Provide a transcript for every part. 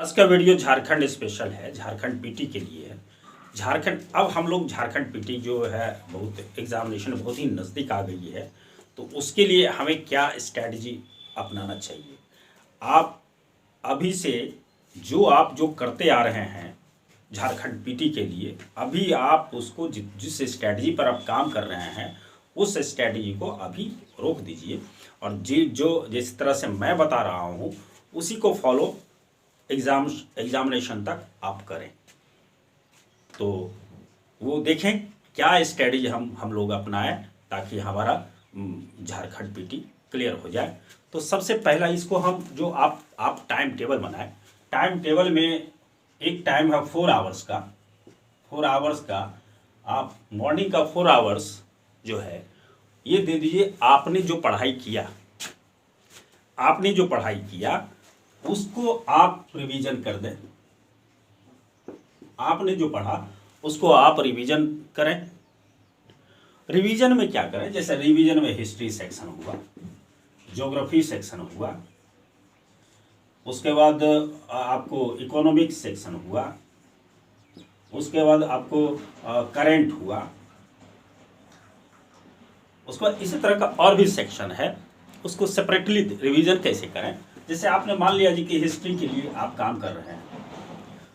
आज का video Jharkhand special है, झारखंड पीटी के लिए है। झारखंड अब हम लोग झारखंड पीटी जो है बहुत एग्जामिनेशन बहुत ही नज़दीक आ गई है, तो उसके लिए हमें क्या स्ट्रैटेजी अपनाना चाहिए। आप अभी से आप जो करते आ रहे हैं झारखंड पीटी के लिए, अभी आप उसको जिस स्ट्रैटेजी पर आप काम कर रहे हैं उस स्ट्रैटेजी को अभी रोक दीजिए और जिस तरह से मैं बता रहा हूँ उसी को फॉलो एग्जामिनेशन तक आप करें। तो वो देखें क्या स्ट्रेटजी हम लोग अपनाएं ताकि हमारा झारखंड पीटी क्लियर हो जाए। तो सबसे पहला इसको हम जो आप टाइम टेबल बनाएं। टाइम टेबल में एक टाइम है 4 आवर्स का। 4 आवर्स का आप मॉर्निंग का 4 आवर्स जो है ये दे दीजिए। आपने जो पढ़ाई किया उसको आप रिवीजन कर दें। आपने जो पढ़ा उसको आप रिवीजन करें। रिवीजन में क्या करें, जैसे रिवीजन में हिस्ट्री सेक्शन हुआ, ज्योग्राफी सेक्शन हुआ, उसके बाद आपको इकोनॉमिक्स सेक्शन हुआ, उसके बाद आपको करंट हुआ, उसके बाद इसी तरह का और भी सेक्शन है। उसको सेपरेटली रिवीजन कैसे करें। जैसे आपने मान लिया जी कि हिस्ट्री के लिए आप काम कर रहे हैं,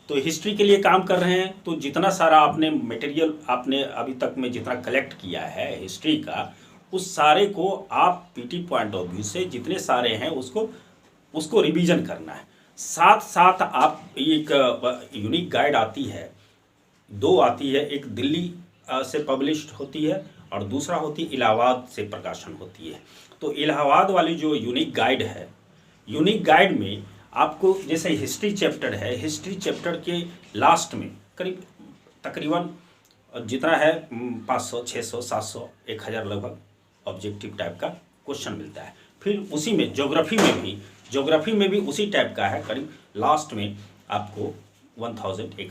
तो हिस्ट्री के लिए काम कर रहे हैं तो जितना सारा आपने मटेरियल आपने अभी तक में जितना कलेक्ट किया है हिस्ट्री का, उस सारे को आप पीटी पॉइंट ऑफ व्यू से जितने सारे हैं उसको रिवीजन करना है। साथ साथ आप एक यूनिक गाइड आती है, 2 आती है, एक दिल्ली से पब्लिश्ड होती है और दूसरा होती है इलाहाबाद से प्रकाशन होती है। तो इलाहाबाद वाली जो यूनिक गाइड है, यूनिक गाइड में आपको जैसे हिस्ट्री चैप्टर है, हिस्ट्री चैप्टर के लास्ट में तकरीबन जितना है 500, 600, 700, 1000 लगभग ऑब्जेक्टिव टाइप का क्वेश्चन मिलता है। फिर उसी में ज्योग्राफी में भी उसी टाइप का है, करीब लास्ट में आपको 1000 के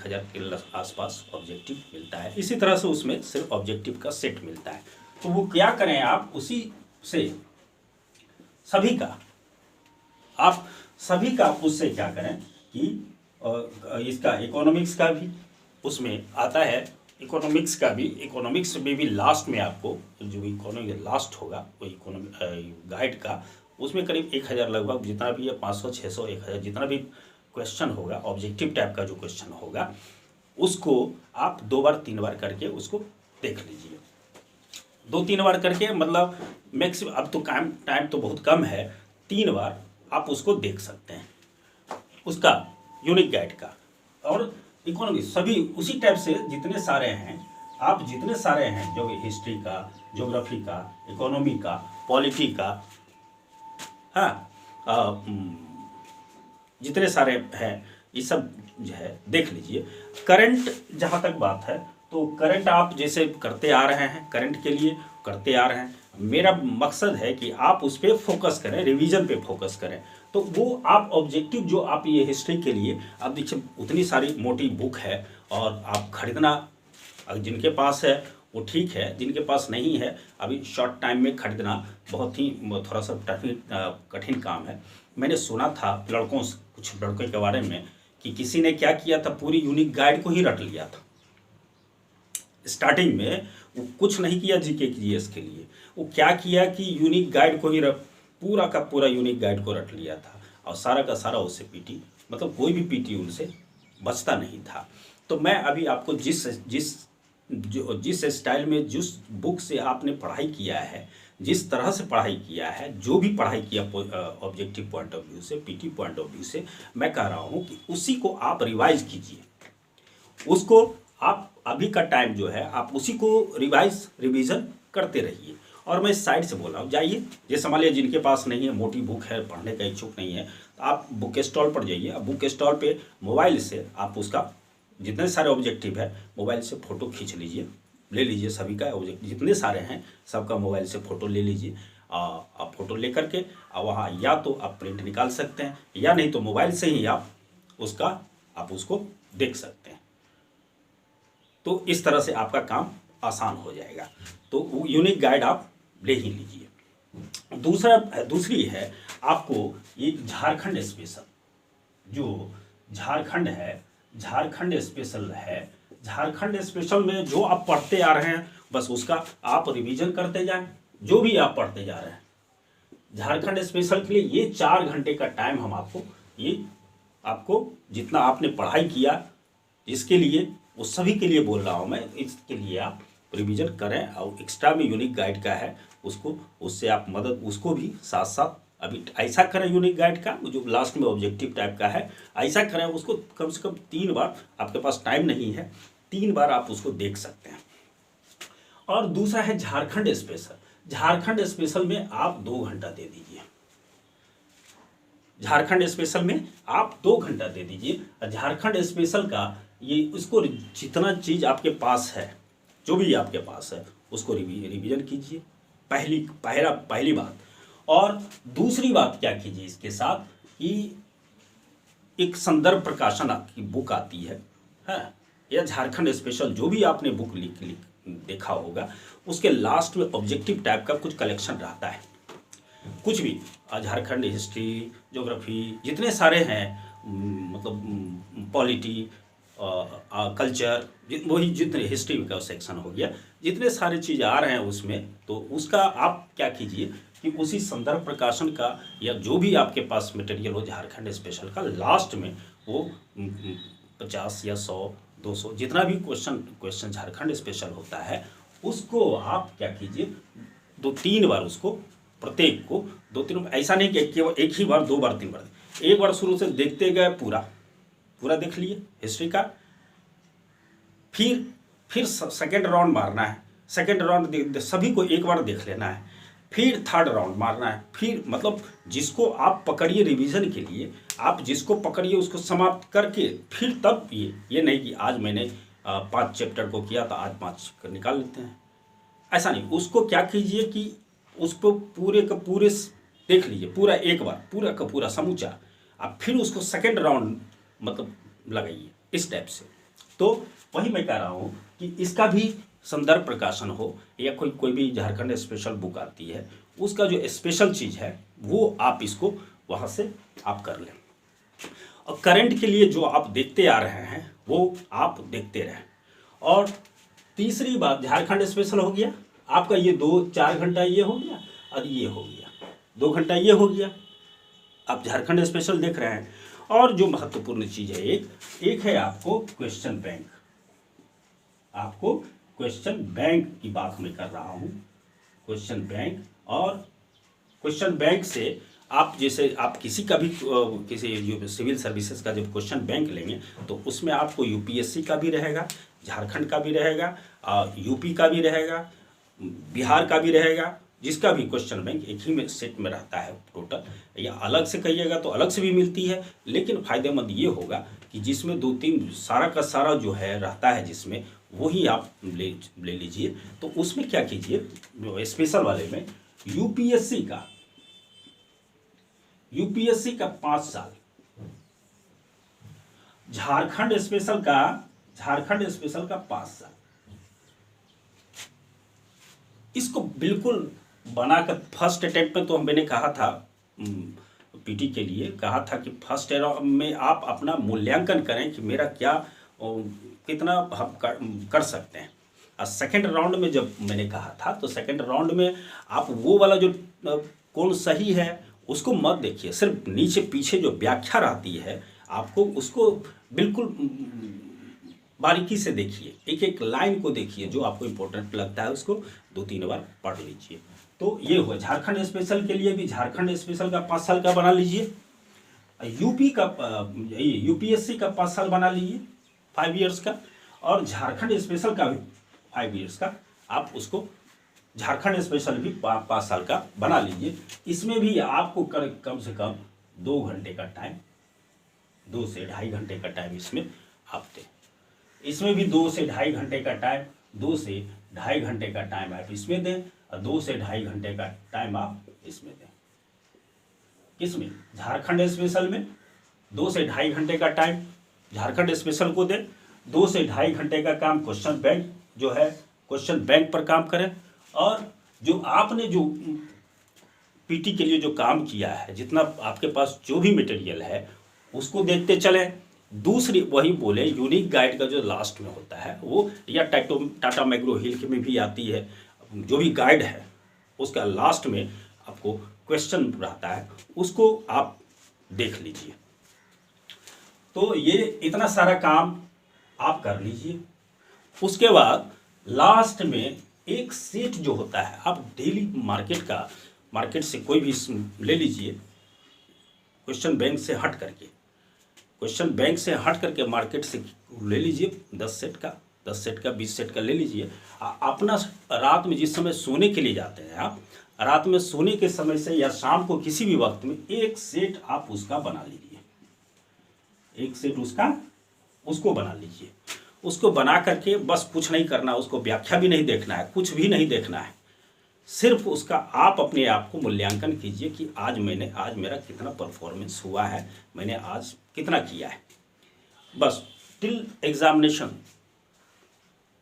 आसपास ऑब्जेक्टिव मिलता है। इसी तरह से उसमें सिर्फ ऑब्जेक्टिव का सेट मिलता है। तो वो क्या करें, आप उसी से सभी का उससे क्या करें कि इसका इकोनॉमिक्स का भी उसमें आता है। इकोनॉमिक्स में भी लास्ट में आपको जो इकोनॉमिक लास्ट होगा वो इकोनॉमिक गाइड का, उसमें करीब 1000 लगभग जितना भी है, 500, 600, 1000 जितना भी क्वेश्चन होगा, ऑब्जेक्टिव टाइप का जो क्वेश्चन होगा उसको आप 2 बार 3 बार करके उसको देख लीजिए। 2-3 बार करके, मतलब मैक्सिमम अब तो टाइम तो बहुत कम है, 3 बार आप उसको देख सकते हैं, उसका यूनिक गाइड का। और इकोनॉमिक सभी उसी टाइप से जितने सारे हैं जो हिस्ट्री का, ज्योग्राफी का, इकोनॉमी का, पॉलिटी का, हाँ जितने सारे हैं ये सब जो है देख लीजिए। करंट जहाँ तक बात है तो करंट आप जैसे करते आ रहे हैं, करंट के लिए करते आ रहे हैं, मेरा मकसद है कि आप उस पर फोकस करें, रिवीजन पे फोकस करें। तो वो आप ऑब्जेक्टिव जो आप ये हिस्ट्री के लिए, अब देखिए उतनी सारी मोटी बुक है और आप खरीदना, जिनके पास है वो ठीक है, जिनके पास नहीं है अभी शॉर्ट टाइम में खरीदना बहुत ही थोड़ा सा कठिन काम है। मैंने सुना था कुछ लड़कों के बारे में कि किसी ने क्या किया था, पूरी यूनिक गाइड को ही रट लिया था। स्टार्टिंग में वो कुछ नहीं किया जीके जीएस के लिए, वो क्या किया कि यूनिक गाइड को ही पूरा का पूरा यूनिक गाइड को रट लिया था और सारा का सारा उससे पीटी, मतलब कोई भी पीटी उनसे बचता नहीं था। तो मैं अभी आपको जिस स्टाइल में, जिस बुक से आपने पढ़ाई किया है, जिस तरह से पढ़ाई किया है, जो भी पढ़ाई किया ऑब्जेक्टिव पॉइंट ऑफ व्यू से, पीटी पॉइंट ऑफ व्यू से, मैं कह रहा हूँ कि उसी को आप रिवाइज कीजिए। उसको आप अभी का टाइम जो है आप उसी को रिवीजन करते रहिए। और मैं साइड से बोल रहा हूँ, जाइए, जैसे मान लिया जिनके पास नहीं है, मोटी बुक है, पढ़ने का इच्छुक नहीं है, तो आप बुक स्टॉल पर जाइए। अब बुक स्टॉल पे मोबाइल से आप उसका जितने सारे ऑब्जेक्टिव है मोबाइल से फ़ोटो खींच लीजिए, ले लीजिए सभी का ऑब्जेक्टिव जितने सारे हैं सबका मोबाइल से फ़ोटो ले लीजिए। आप फ़ोटो ले करके वहाँ या तो आप प्रिंट निकाल सकते हैं या नहीं तो मोबाइल से ही आप उसको देख सकते हैं। तो इस तरह से आपका काम आसान हो जाएगा। तो वो यूनिक गाइड आप ले ही लीजिए। दूसरी है आपको ये झारखंड स्पेशल, जो झारखंड है, झारखंड स्पेशल है। झारखंड स्पेशल में जो आप पढ़ते आ रहे हैं बस उसका आप रिवीजन करते जाएं, जो भी आप पढ़ते जा रहे हैं। झारखंड स्पेशल के लिए ये 4 घंटे का टाइम हम आपको जितना आपने पढ़ाई किया इसके लिए, वो सभी के लिए बोल रहा हूँ मैं, इसके लिए आप रिवीजन करें। और एक्स्ट्रा में यूनिक गाइड का है, उससे आप मदद उसको भी साथ साथ अभी ऐसा करें। यूनिक गाइड का जो लास्ट में ऑब्जेक्टिव टाइप का है, ऐसा करें उसको कम से कम 3 बार, आपके पास टाइम नहीं है 3 बार आप उसको देख सकते हैं। और दूसरा है झारखंड स्पेशल। झारखंड स्पेशल में आप 2 घंटा दे दीजिए। झारखंड स्पेशल में आप 2 घंटा दे दीजिए। झारखंड स्पेशल का ये उसको जितना चीज़ आपके पास है, जो भी आपके पास है उसको रिवीजन कीजिए, पहली बात। और दूसरी बात क्या कीजिए इसके साथ कि एक संदर्भ प्रकाशन आपकी बुक आती है या झारखंड स्पेशल जो भी आपने बुक लिख देखा होगा, उसके लास्ट में ऑब्जेक्टिव टाइप का कुछ कलेक्शन रहता है। कुछ भी झारखंड हिस्ट्री, ज्योग्राफी, जितने सारे हैं, मतलब पॉलिटी, कल्चर, वही जितने हिस्ट्री का सेक्शन हो गया, जितने सारे चीज़ आ रहे हैं उसमें, तो उसका आप क्या कीजिए कि उसी संदर्भ प्रकाशन का या जो भी आपके पास मटेरियल हो झारखंड स्पेशल का, लास्ट में वो 50 या 100 200 जितना भी क्वेश्चन झारखंड स्पेशल होता है, उसको आप क्या कीजिए 2-3 बार, उसको प्रत्येक को 2-3 बार, ऐसा नहीं कि केवल एक ही बार 2 बार 3 बार, एक बार शुरू से देखते गए, पूरा देख लिए हिस्ट्री का। फिर सेकेंड राउंड मारना है, सेकेंड राउंड सभी को एक बार देख लेना है, फिर थर्ड राउंड मारना है। फिर मतलब जिसको आप पकड़िए रिवीजन के लिए, आप जिसको पकड़िए उसको समाप्त करके फिर तब ये नहीं कि आज मैंने 5 चैप्टर को किया तो आज 5 निकाल लेते हैं, ऐसा नहीं। उसको क्या कीजिए कि उसको पूरे का पूरे देख लीजिए, पूरा एक बार पूरा का पूरा समूचा, आप फिर उसको सेकेंड राउंड मतलब लगाइए इस टाइप से। तो वही मैं कह रहा हूँ कि इसका भी संदर्भ प्रकाशन हो या कोई भी झारखंड स्पेशल बुक आती है, उसका जो स्पेशल चीज़ है वो आप इसको वहाँ से आप कर लें। और करंट के लिए जो आप देखते आ रहे हैं वो आप देखते रहें। और तीसरी बात, झारखंड स्पेशल हो गया आपका, ये 2-4 घंटा ये हो गया, और ये हो गया 2 घंटा ये हो गया, आप झारखंड स्पेशल देख रहे हैं। और जो महत्वपूर्ण चीज़ है एक है आपको क्वेश्चन बैंक। आपको क्वेश्चन बैंक की बात मैं कर रहा हूँ, क्वेश्चन बैंक। और क्वेश्चन बैंक से आप जैसे आप किसी का भी किसी सिविल सर्विसेज का जब क्वेश्चन बैंक लेंगे तो उसमें आपको यूपीएससी का भी रहेगा, झारखंड का भी रहेगा, यूपी का भी रहेगा, बिहार का भी रहेगा, जिसका भी क्वेश्चन बैंक एक ही में सेट में रहता है टोटल। या अलग से कहिएगा तो अलग से भी मिलती है, लेकिन फ़ायदेमंद ये होगा कि जिसमें 2-3 सारा का सारा जो है रहता है, जिसमें वही आप ले लीजिए। तो उसमें क्या कीजिए, जो स्पेशल वाले में यूपीएससी का 5 साल, झारखंड स्पेशल का 5 साल, इसको बिल्कुल बनाकर फर्स्ट अटेम्प्ट में तो मैंने कहा था, पीटी के लिए कहा था कि फर्स्ट में आप अपना मूल्यांकन करें कि मेरा क्या कितना हम कर सकते हैं। और सेकेंड राउंड में जब मैंने कहा था तो सेकेंड राउंड में आप वो वाला जो कौन सही है उसको मत देखिए, सिर्फ नीचे पीछे जो व्याख्या रहती है आपको उसको बिल्कुल बारीकी से देखिए, एक एक लाइन को देखिए, जो आपको इम्पोर्टेंट लगता है उसको 2-3 बार पढ़ लीजिए। तो ये हुआ झारखंड स्पेशल के लिए भी, झारखंड स्पेशल का 5 साल का बना लीजिए। यूपीएससी का 5 साल बना लीजिए, 5 ईयर्स का। और झारखंड स्पेशल का भी 5 ईयर्स का, आप उसको झारखंड स्पेशल भी 5 साल का बना लीजिए। इसमें भी आपको कम से कम 2 घंटे का टाइम, 2 से ढाई घंटे का टाइम इसमें आप दें। इसमें भी 2 से ढाई घंटे का टाइम, 2 से ढाई घंटे का टाइम आप इसमें दें, और 2 से ढाई घंटे का टाइम आप इसमें दें। किसमें? झारखंड स्पेशल में 2 से ढाई घंटे का टाइम झारखंड स्पेशल को दें, 2 से ढाई घंटे का काम क्वेश्चन बैंक जो है, क्वेश्चन बैंक पर काम करें। और जो आपने जो पीटी के लिए जो काम किया है, जितना आपके पास जो भी मटेरियल है उसको देखते चलें। दूसरी वही बोले यूनिक गाइड का जो लास्ट में होता है वो, या टाटा मैग्रो हिल के में भी आती है, जो भी गाइड है उसका लास्ट में आपको क्वेश्चन रहता है, उसको आप देख लीजिए। तो ये इतना सारा काम आप कर लीजिए। उसके बाद लास्ट में एक सेट जो होता है, आप डेली मार्केट से कोई भी ले लीजिए, क्वेश्चन बैंक से हट करके मार्केट से ले लीजिए 10 सेट का 20 सेट का ले लीजिए। अपना रात में जिस समय सोने के लिए जाते हैं आप, रात में सोने के समय से या शाम को किसी भी वक्त में एक सेट आप उसका बना लीजिए, एक सेट उसको बना लीजिए। उसको बना करके बस कुछ नहीं करना, उसको व्याख्या भी नहीं देखना है, कुछ भी नहीं देखना है, सिर्फ उसका आप अपने आप को मूल्यांकन कीजिए कि आज मेरा कितना परफॉर्मेंस हुआ है, मैंने आज कितना किया है। बस टिल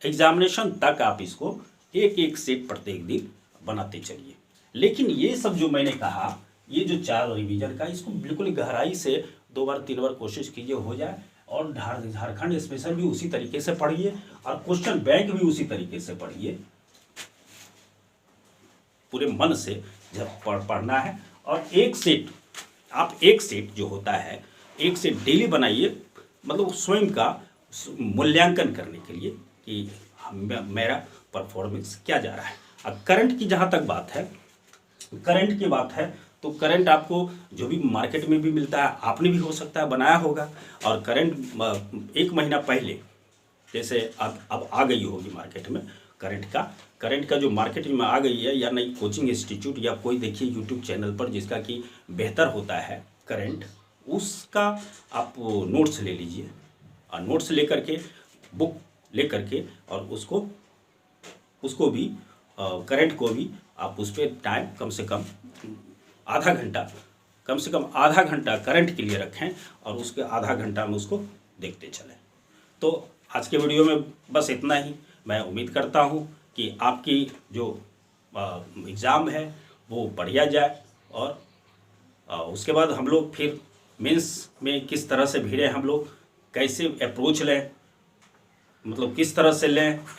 एग्जामिनेशन तक आप इसको एक एक सेट प्रत्येक दिन बनाते चलिए। लेकिन ये सब जो मैंने कहा, ये जो 4 रिवीजन का, इसको बिल्कुल गहराई से 2 बार 3 बार कोशिश कीजिए हो जाए। और झारखंड स्पेशल भी उसी तरीके से पढ़िए और क्वेश्चन बैंक भी उसी तरीके से पढ़िए, पूरे मन से जब पढ़ना है। और एक सेट जो होता है, एक सेट डेली बनाइए, मतलब स्वयं का मूल्यांकन करने के लिए कि मेरा परफॉर्मेंस क्या जा रहा है। अब करंट की जहाँ तक बात है, तो करंट आपको जो भी मार्केट में भी मिलता है, आपने भी हो सकता है बनाया होगा। और करंट 1 महीना पहले जैसे अब आ गई होगी मार्केट में करंट का जो मार्केट में आ गई है, या नई कोचिंग इंस्टीट्यूट या कोई देखिए यूट्यूब चैनल पर जिसका कि बेहतर होता है करंट, उसका आप नोट्स ले लीजिए। और नोट्स लेकर के, बुक लेकर के, और उसको भी करंट को भी आप उस पर टाइम कम से कम आधा घंटा करंट के लिए रखें, और उसके आधा घंटा में उसको देखते चलें। तो आज के वीडियो में बस इतना ही। मैं उम्मीद करता हूँ कि आपकी जो एग्ज़ाम है वो बढ़िया जाए, और उसके बाद हम लोग फिर मेंस में किस तरह से भिड़े, हम लोग कैसे अप्रोच लें, मतलब किस तरह से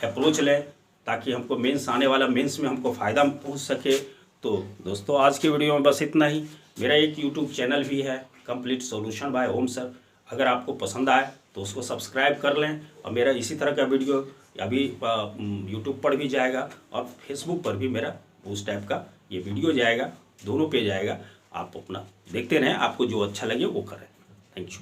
अप्रोच लें, ताकि हमको मेंस आने वाला मेंस में हमको फ़ायदा पहुंच सके। तो दोस्तों आज की वीडियो में बस इतना ही। मेरा एक यूट्यूब चैनल भी है, complete solution by Om sir. अगर आपको पसंद आए तो उसको सब्सक्राइब कर लें। और मेरा इसी तरह का वीडियो अभी यूट्यूब पर भी जाएगा और फेसबुक पर भी मेरा उस टाइप का ये वीडियो जाएगा, दोनों पे जाएगा। आप अपना देखते रहें, आपको जो अच्छा लगे वो करें। Thank you.